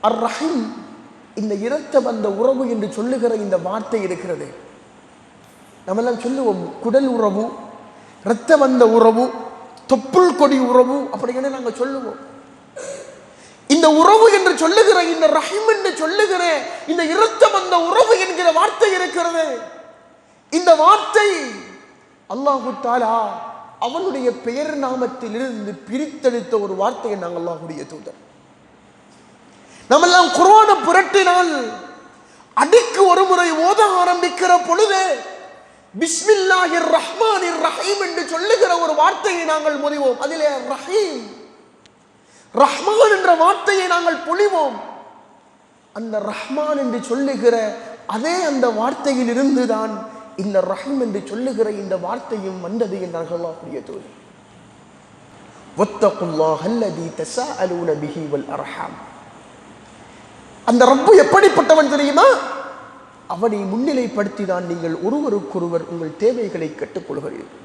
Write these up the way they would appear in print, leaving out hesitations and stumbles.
அர் ரஹீம், இந்த இரத்த வந்த உறவு என்று சொல்லுகிற இந்த வார்த்தை இருக்கிறது. நம்மெல்லாம் சொல்லுவோம் குடல் உறவு, இரத்த வந்த உறவு, தொப்புள் கொடி உறவு அப்படின்னு நாங்கள் சொல்லுவோம். இந்த உறவு என்று சொல்லுகிற, இந்த ரஹீம் என்று சொல்லுகிற இந்த இரத்த வந்த உறவு என்கிற வார்த்தை இருக்கிறது. இந்த வார்த்தை அல்லாஹு தஆலா அவனுடைய பெயர் நாமத்திலிருந்து பிரித்தெடுத்த ஒரு வார்த்தையை நாங்கள் அல்லாஹ்வுடைய தூதர். நம்மெல்லாம் குர்ஆனை புரட்டினால் அடிக்கு ஒரு முறை ஓத ஆரம்பிக்கிற பொழுது பிஸ்மில்லாஹிர் ரஹ்மானிர் ரஹீம் என்று சொல்லுகிற ஒரு வார்த்தையை நாங்கள் மொழிவோம். அதிலே ரஹீம், ரஹ்மான் என்ற வார்த்தையை நாங்கள் பொழிவோம். அந்த ரஹ்மான் என்று சொல்லுகிற அதே அந்த வார்த்தையில் இருந்துதான் இந்த ரஹீம் என்று சொல்லுகிற இந்த வார்த்தையும் வந்தது என்றார்கள் அல்லாஹ்வுடைய தூதர். வத்தகுல்லாஹ் அல்லதி தஸாஅலூன பிஹி வல் அர்ஹாம். அந்த ரப்பு எப்படிப்பட்டவன் தெரியுமா? அவனை முன்னிலைப்படுத்தி தான் நீங்கள் ஒருவருக்கொருவர் உங்கள் தேவைகளை கேட்டுக்கொள்கிறீர்கள்.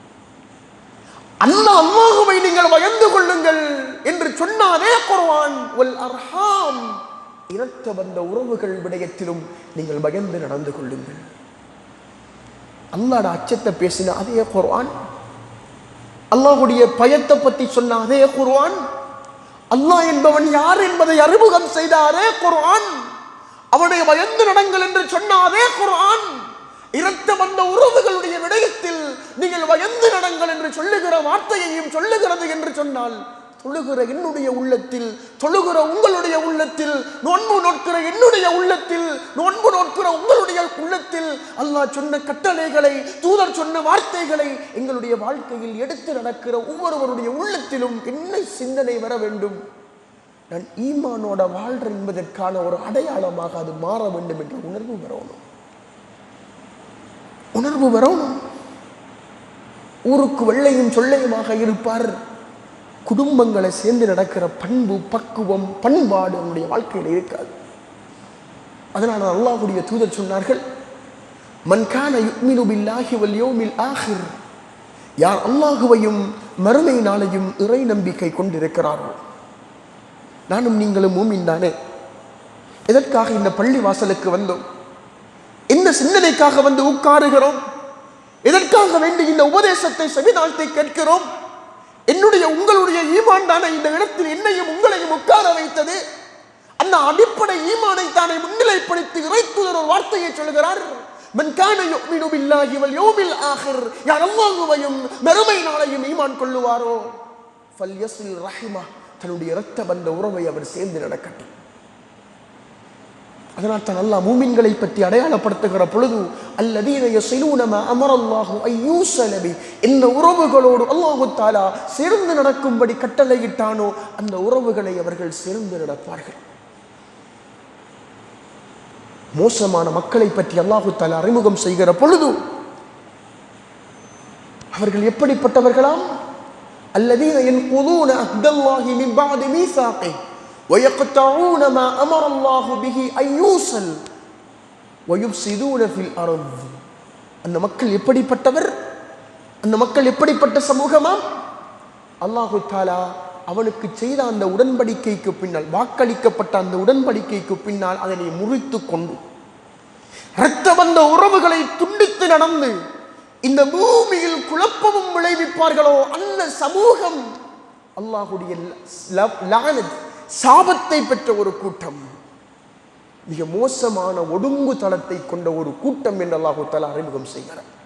அல்லாஹ்வை நீங்கள் பயந்து கொள்ளுங்கள் என்று சொன்னாதே குர்ஆன், வல் அர்ஹாம், இரத்த வந்த உறவுகள் விடயத்திலும் நீங்கள் பயந்து நடந்து கொள்ளுங்கள். அல்லாஹ்வுடைய அச்சத்தை பேசின அதே குர்ஆன், அல்லாஹ்வுடைய பயத்தை பற்றி சொன்ன அதே குர்ஆன், அல்லாஹ் என்பவன் யார் என்பதை அறிமுகம் செய்த அதே குர்ஆன், அவனை பயந்து நடங்கள் என்று சொன்ன அதே குர்ஆன், இரத்த வந்த உறவுகளுடைய விடயத்தில் நீங்கள் பயந்து நடங்கள் என்று சொல்லுகிற வார்த்தையையும் சொல்லுகிறது என்று சொன்னால், தொழுகிற என்னுடைய உள்ளத்தில், தொழுகிற உங்களுடைய உள்ளத்தில், நோன்பு நோக்கிற என்னுடைய உள்ளத்தில், நோன்பு நோக்கிற உங்களுடைய உள்ளத்தில் அல்லாஹ் சொன்ன கட்டளைகளை, தூதர் சொன்ன வார்த்தைகளை எங்களுடைய வாழ்க்கையில் எடுத்து நடக்கிற ஒவ்வொருவருடைய உள்ளத்திலும் என்ன சிந்தனை வர வேண்டும்? நான் ஈமானோட வாழ்றேன் என்பதற்கான ஒரு அடையாளமாக அது மாற வேண்டும் என்ற உணர்வு வரணும். ஊருக்கு வெள்ளையும் சொல்லையுமாக இருப்பார். குடும்பங்களை சேர்ந்து நடக்கிற பண்பு, பக்குவம், பண்பாடு அவனுடைய வாழ்க்கையில் இருக்காது. அதனால அல்லாஹ்வுடைய தூதர் சொன்னார்கள், மன் கான யுமினு பில்லாஹி வல் யௌமில் ஆகிர், யார் அல்லாஹுவையும் மறுமை நாளையும் இறை நம்பிக்கை கொண்டிருக்கிறாரோ. நானும் நீங்களும் மூமின் தானே? எதற்காக இந்த பள்ளி வாசலுக்கு வந்தோம்? என்ன சிந்தனைக்காக வந்து உட்காருகிறோம்? எதற்காக வேண்டி இந்த உபதேசத்தை செவிதாழ்த்தி கேட்கிறோம்? என்னுடைய உங்களுடைய ஈமான் தானே இந்த இடத்தில் என்னையும் உங்களையும் உட்கார வைத்தது. அந்த அடிப்படை ஈமானை தானே முன்னிலைப்படுத்தி இறைத்தூதர் ஒரு வார்த்தையை சொல்கிறார், மன் கான யுமினு பில்லாஹி வல் யௌமில் ஆகிர், யார் அல்லாஹ்வையும் மறுமை நாளையும் ஈமான் கொள்ளுவாரோ ஃபல்யஸில் ரஹிமா, தன்னுடைய இரத்த பந்த உறவை அவர் சேர்ந்து நடக்கட்டும். அதனால் தான் அல்லாஹ் மூமின்களை பற்றி அடையாளப்படுத்துகிற பொழுது, அல்லதீன யஸிலூன மா அமரல்லாஹு அய்யூஸல பி, இந்த உறவுகளோடு அல்லாஹு தஆலா சேர்ந்து நடக்கும்படி கட்டளையிட்டானோ அந்த உறவுகளை அவர்கள் சேர்ந்து நடப்பார்கள். மோசமான மக்களை பற்றி அல்லாஹு தஆலா அறிமுகம் செய்கிற பொழுது அவர்கள் எப்படிப்பட்டவர்களாம்? அல்லதீன யன்குதூன அஹ்தல்லாஹி மின் பஅதி மீசாகி وَيَقْطَعُونَ مَا أَمَرَ اللَّهُ بِهِ أَن يُوصَلَ وَيُفْسِدُونَ فِي الْأَرْضِ. அந்த மக்கள் எப்படிப்பட்டவர்? அந்த மக்கள் எப்படிப்பட்ட சமூகமாம்? அல்லாஹு தஆலா அவனுக்கு செய்த அந்த உடன்படிக்கைக்கு பின்னால், வாக்களிக்கப்பட்ட அந்த உடன்படிக்கைக்கு பின்னால் அதனை முறித்து கொண்டு இரத்த வந்த உறவுகளை துண்டித்து நடந்து இந்த பூமியில் குழப்பமும் விளைவிப்பார்களோ அந்த சமூகம் அல்லாஹ்வுடைய லானத், சாபத்தை பெற்ற ஒரு கூட்டம், மிக மோசமான ஒடுங்கு தளத்தை கொண்ட ஒரு கூட்டம் என்று அல்லாஹ் தஆலா அறிமுகம் செய்கிறார்.